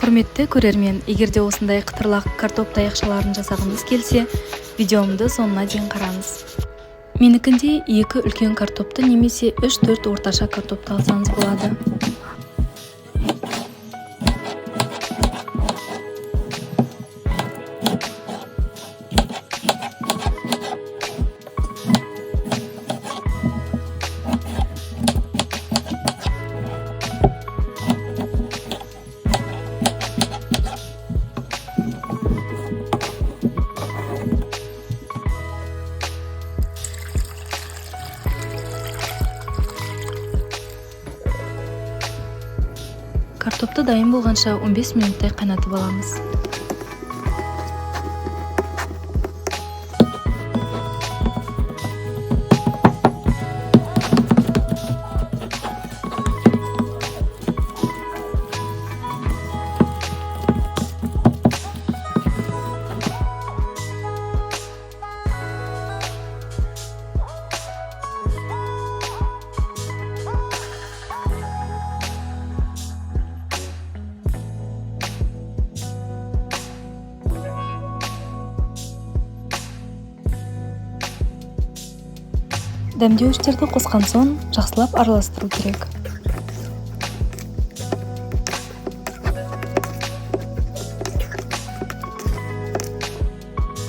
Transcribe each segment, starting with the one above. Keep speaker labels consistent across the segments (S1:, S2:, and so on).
S1: Құрметті көрермен, егерде осындай қытырлақ картоп таяқшаларын жасағыңыз келсе, видеомды соңына дейін қараңыз. Менікінде 2 үлкен картопты немесе 3-4 орташа картопты алсаңыз болады. Картопты дайын болғанша 15 минуттай қайнатып аламыз. Дәмдеуіштерді қосқан соң жақсылап араластыру керек.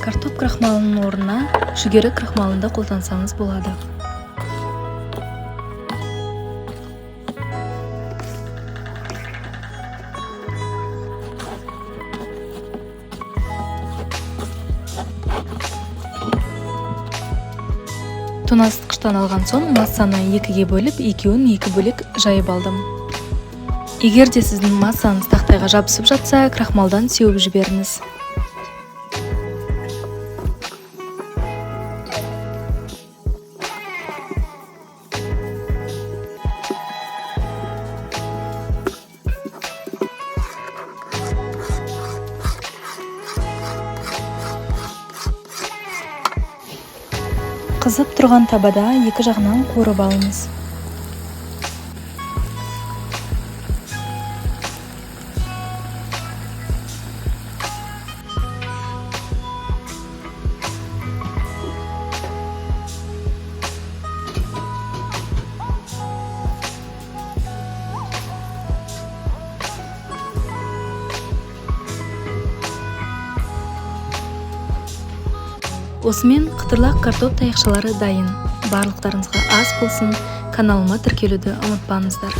S1: Картоп крахмалының орнына жүгері крахмалында қолдансаңыз болады. Тоңазытқыштан алған соң массаны 2-ге бөліп, екеуін 2 бөлек жайып алдым. Егер де сіздің массаңыз тақтайға жабысып жатса, крахмалдан сеуіп жіберіңіз. Қызып тұрған табада 2 жағынан қуырып алыңыз. Осымен қытырлақ картоп таяқшалары дайын. Барлықтарыңызға ас болсын, каналыма тіркелуді ұмытпаңыздар.